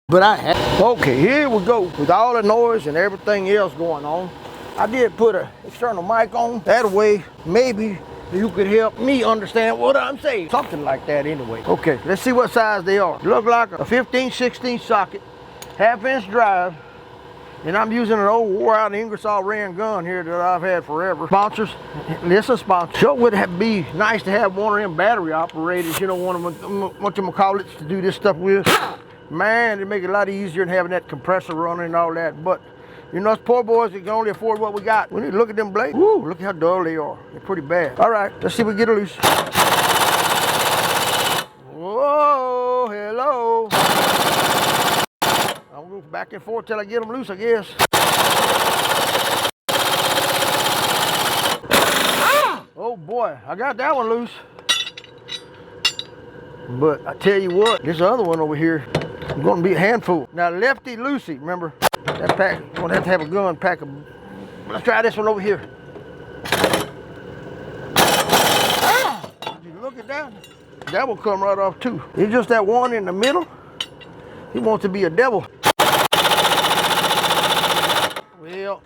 But I had. Okay, here we go. With all the noise and everything else going on, I did put an external mic on. That way, maybe you could help me understand what I'm saying. Something like that anyway. Okay, let's see what size they are. Look like a 15-16 socket, 1/2-inch drive. And I'm using an old wore out Ingersoll Rand gun here that I've had forever. Sponsors, this is a sponsor. Sure would be nice to have one of them battery operators, you know, one of them, whatchamacallits, to do this stuff with. Man, it'd make it a lot easier than having that compressor running and all that. But, you know, us poor boys that can only afford what we got. We need to look at them blades. Woo, look how dull they are. They're pretty bad. All right, let's see if we get it loose. Whoa, hello. I'll go back and forth till I get them loose, I guess. Oh boy, I got that one loose. But I tell you what, this other one over here is going to be a handful. Now, lefty loosey, remember? That pack, you're going to have a gun pack. Let's try this one over here. Did you look at that? That will come right off too. It's just that one in the middle. He wants to be a devil. Well,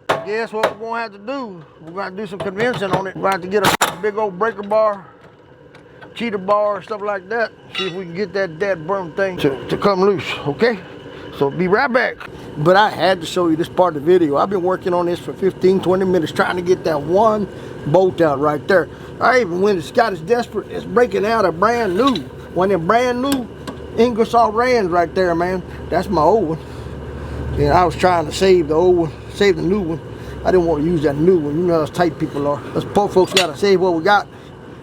I guess what we're gonna have to do, we're gonna do some convincing on it. We're gonna have to get a big old breaker bar, cheater bar, stuff like that. See if we can get that burn thing to come loose, okay? So be right back. But I had to show you this part of the video. I've been working on this for 15-20 minutes trying to get that one bolt out right there. I even went as got as desperate as breaking out a brand new, one of them brand new Ingersoll Rands right there, man. That's my old one. And I was trying to save the old one, save the new one. I didn't want to use that new one. You know how tight people are. Us poor folks gotta save what we got.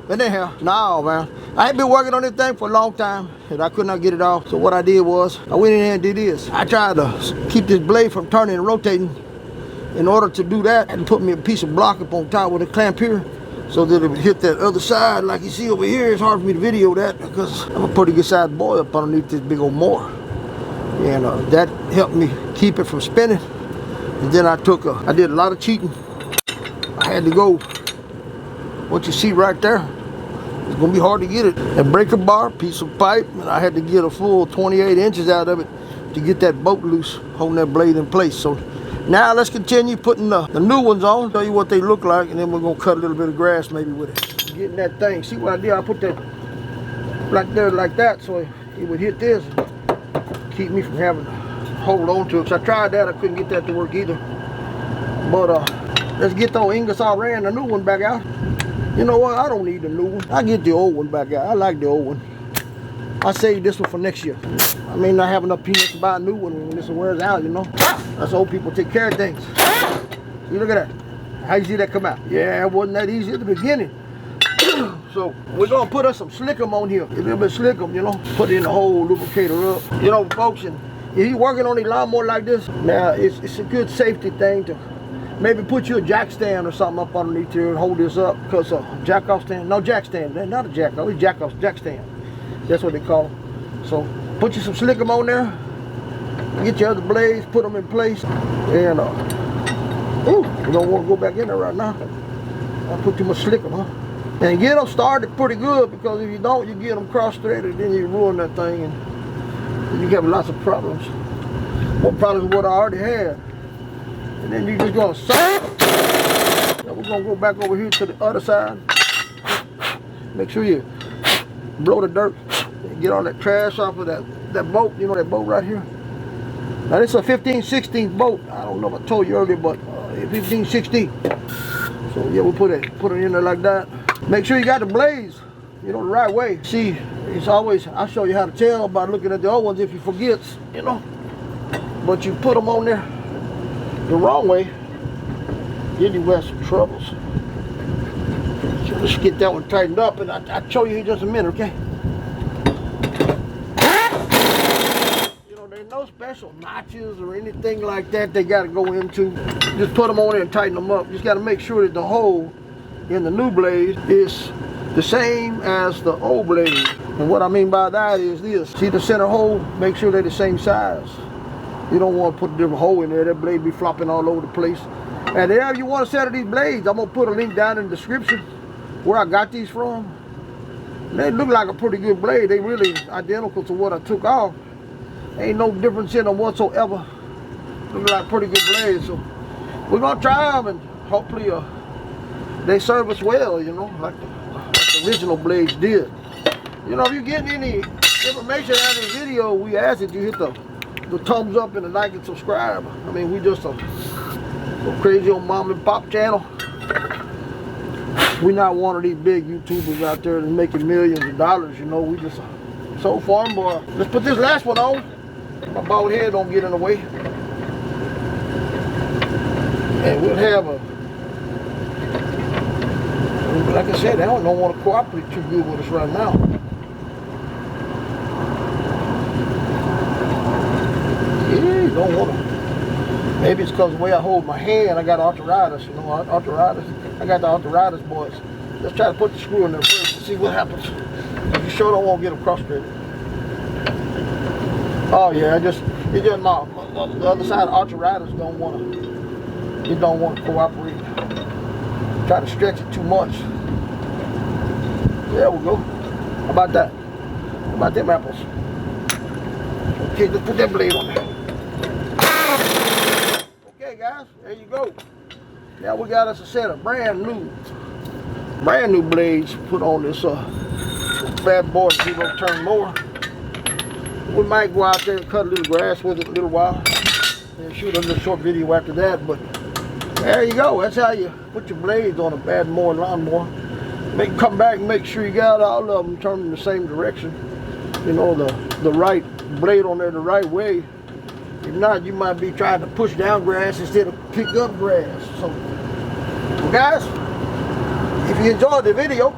But anyhow, no, man. I had been working on this thing for a long time and I could not get it off. So what I did was, I went in there and did this. I tried to keep this blade from turning and rotating. In order to do that, I had to put me a piece of block up on top with a clamp here so that it would hit that other side. Like you see over here, it's hard for me to video that because I'm a pretty good sized boy up underneath this big old mower. And that helped me keep it from spinning. And then I did a lot of cheating. I had to go, what you see right there, it's gonna be hard to get it. A breaker bar, piece of pipe, and I had to get a full 28 inches out of it to get that bolt loose, holding that blade in place. So now let's continue putting the new ones on, show you what they look like, and then we're gonna cut a little bit of grass maybe with it. Getting that thing, see what I did? I put that right there like that so it would hit this, keep me from having to hold on to it. So I tried that, I couldn't get that to work either. But let's get the old Ingersoll Rand, the new one, back out. You know what, I don't need the new one. I get the old one back out. I like the old one. I save this one for next year. I may not have enough peanuts to buy a new one when this one wears out, you know. That's old people take care of things. See, look at that. How you see that come out? Yeah, it wasn't that easy at the beginning. So we're gonna put us some slickum on here. A little bit slickum, you know. Put it in the whole lubricator up. You know, folks, and if you're working on a lawnmower like this, now it's a good safety thing to maybe put you a jack stand or something up underneath here and hold this up, because jack off stand, no jack stand, not a jack off, it's jack stand. That's what they call them. So put you some slickum on there, get your other blades, put them in place, and you don't want to go back in there right now. I'll put too much slickum, huh? And get them started pretty good, because if you don't, you get them cross-threaded, then you ruin that thing, and you have lots of problems. More problems than what I already had. And then you're just gonna suck. Now we're gonna go back over here to the other side. Make sure you blow the dirt and get all that trash off of that bolt. You know that bolt right here? Now this is a 15-16 bolt. I don't know if I told you earlier, but 15-16. So yeah, we'll put it in there like that. Make sure you got the blades, you know, the right way. See, it's always, I'll show you how to tell by looking at the old ones if you forget, you know. But you put them on there the wrong way, then you have some troubles. So let's get that one tightened up, and I'll show you in just a minute, okay? You know, there's no special notches or anything like that they got to go into. Just put them on there and tighten them up. Just got to make sure that the hole in the new blade is the same as the old blade. And what I mean by that is this. See the center hole? Make sure they're the same size. You don't want to put a different hole in there. That blade be flopping all over the place. And if you want a set of these blades, I'm going to put a link down in the description where I got these from. They look like a pretty good blade. They really identical to what I took off. Ain't no difference in them whatsoever. Look like pretty good blades. So we're gonna try them and hopefully they serve us well, you know, like the original blades did. You know, if you're getting any information out of this video, we ask that you hit the thumbs up and the like and subscribe. I mean, we just a crazy old mom and pop channel. We're not one of these big YouTubers out there that's making millions of dollars, you know. We just so farm boy. Let's put this last one on. My bald head don't get in the way. And we'll have like I said, they don't want to cooperate too good with us right now. Yeah, you don't want to. Maybe it's because the way I hold my hand, I got arthritis, you know, arthritis. I got the arthritis, boys. Let's try to put the screw in there first and see what happens. You sure don't want to get them frustrated. Oh yeah, it's just no. The other side of arthritis don't want to cooperate. Try to stretch it too much. There we go. How about that? How about them apples? Okay, let's put that blade on there. Okay, guys, there you go. Now we got us a set of brand new blades put on this Badboy zero-turn mower. We might go out there and cut a little grass with it a little while and shoot a little short video after that. But there you go. That's how you put your blades on a Badboy lawnmower. Come back and make sure you got all of them turned in the same direction. You know, the right blade on there the right way. If not, you might be trying to push down grass instead of pick up grass. So, well, guys, if you enjoyed the video,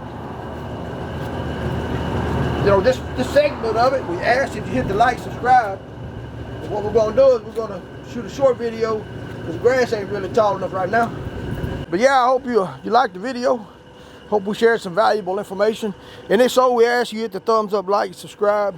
you know, this segment of it, we asked you to hit the like, subscribe. And what we're going to do is we're going to shoot a short video because the grass ain't really tall enough right now. But yeah, I hope you liked the video. Hope we shared some valuable information. And if so, we ask you hit the thumbs up, like, subscribe.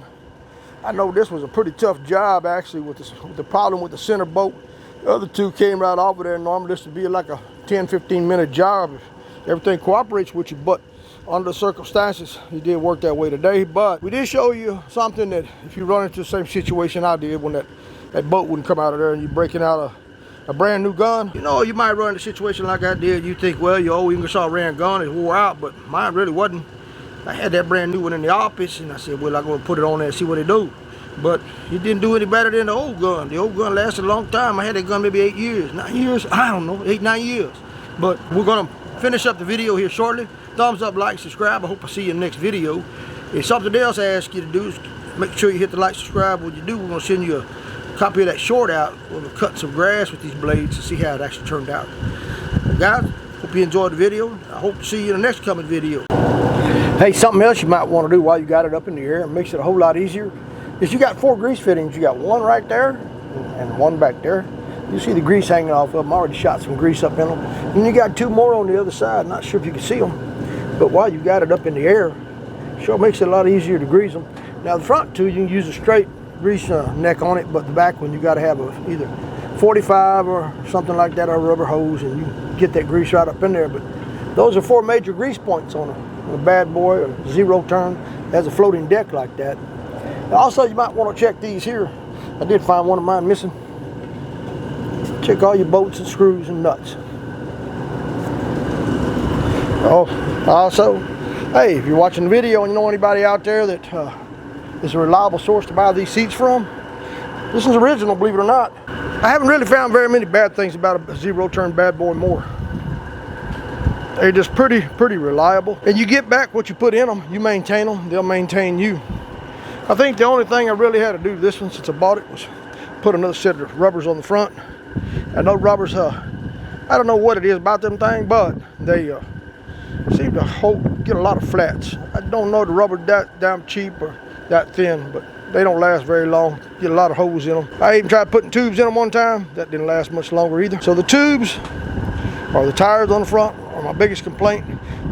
I know this was a pretty tough job actually with the problem with the center bolt. The other two came right off of there. Normally this would be like a 10-15 minute job if everything cooperates with you, but under the circumstances, it did work that way today. But we did show you something that if you run into the same situation I did when that bolt wouldn't come out of there and you're breaking out a brand new gun, you know, you might run into a situation like I did. You think, well, your old Ingersoll Rand gun is wore out, but mine really wasn't. I had that brand new one in the office, and I said, well, I'm going to put it on there and see what it do. But it didn't do any better than the old gun. The old gun lasted a long time. I had that gun maybe 8 years, 9 years, I don't know, 8-9 years. But we're going to finish up the video here shortly. Thumbs up, like, subscribe. I hope I see you in the next video. If something else I ask you to do is make sure you hit the like, subscribe. What you do, we're going to send you a copy of that short out. We're going to cut some grass with these blades to see how it actually turned out. Well, guys, hope you enjoyed the video. I hope to see you in the next coming video. Hey, something else you might want to do while you got it up in the air and makes it a whole lot easier is you got 4 grease fittings. You got one right there and one back there. You see the grease hanging off of them. I already shot some grease up in them. And you got 2 more on the other side. Not sure if you can see them. But while you got it up in the air, sure makes it a lot easier to grease them. Now the front 2, you can use a straight grease neck on it, but the back one you got to have either 45 or something like that, or a rubber hose, and you get that grease right up in there. But those are 4 major grease points on a Badboy or zero-turn. Has a floating deck like that. Also, you might want to check these here. I did find one of mine missing. Check all your bolts and screws and nuts. Oh, also, hey, if you're watching the video and you know anybody out there that is a reliable source to buy these seats from, this is original, believe it or not. I haven't really found very many bad things about a zero-turn Badboy mower. They're just pretty reliable. And you get back what you put in them, you maintain them, they'll maintain you. I think the only thing I really had to do to this one since I bought it was put another set of rubbers on the front. And those rubbers, I don't know what it is about them things, but they seem to get a lot of flats. I don't know the rubber that damn cheap or that thin, but they don't last very long. Get a lot of holes in them. I even tried putting tubes in them one time. That didn't last much longer either. So the tubes or the tires on the front are my biggest complaint.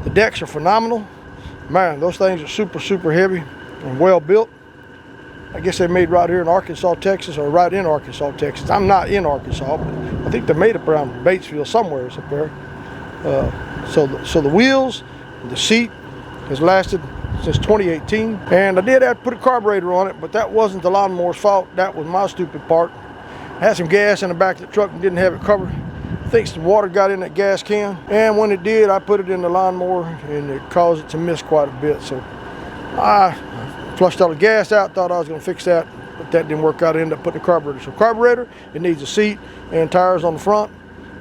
The decks are phenomenal. Man, those things are super heavy and well built. I guess they're made right here in Arkansas, Texas, or right in Arkansas, Texas. I'm not in Arkansas, but I think they're made up around Batesville somewhere up there. So the wheels, the seat has lasted since 2018. And I did have to put a carburetor on it, but that wasn't the lawnmower's fault. That was my stupid part. I had some gas in the back of the truck and didn't have it covered. I think some water got in that gas can, and when it did, I put it in the lawnmower and it caused it to miss quite a bit. So I flushed all the gas out, thought I was going to fix that, but that didn't work out. I ended up putting the carburetor. So carburetor, it needs a seat and tires on the front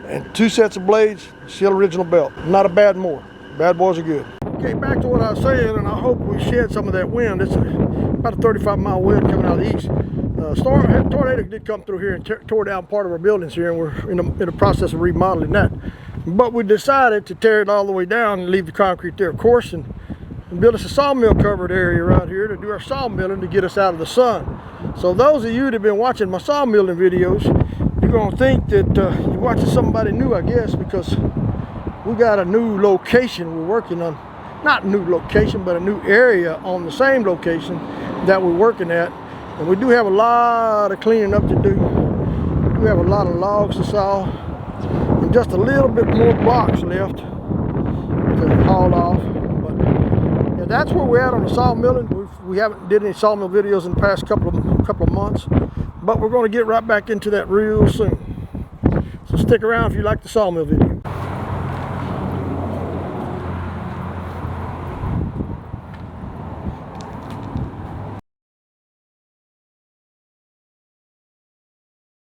and 2 sets of blades, still original belt. Not a bad mower. Bad boys are good. Okay, back to what I was saying, and I hope we shed some of that wind. It's about a 35-mile wind coming out of the east. Tornado did come through here and tore down part of our buildings here, and we're in the process of remodeling that. But we decided to tear it all the way down and leave the concrete there, of course, and build us a sawmill covered area right here to do our sawmilling to get us out of the sun. So those of you that have been watching my sawmilling videos, you're going to think that you're watching somebody new, I guess, because we got a new location we're working on. Not a new location, but a new area on the same location that we're working at. And we do have a lot of cleaning up to do. We do have a lot of logs to saw. And just a little bit more blocks left to haul off. But yeah, that's where we're at on the sawmilling. We haven't did any sawmill videos in the past couple of months. But we're going to get right back into that real soon. So stick around if you like the sawmill video.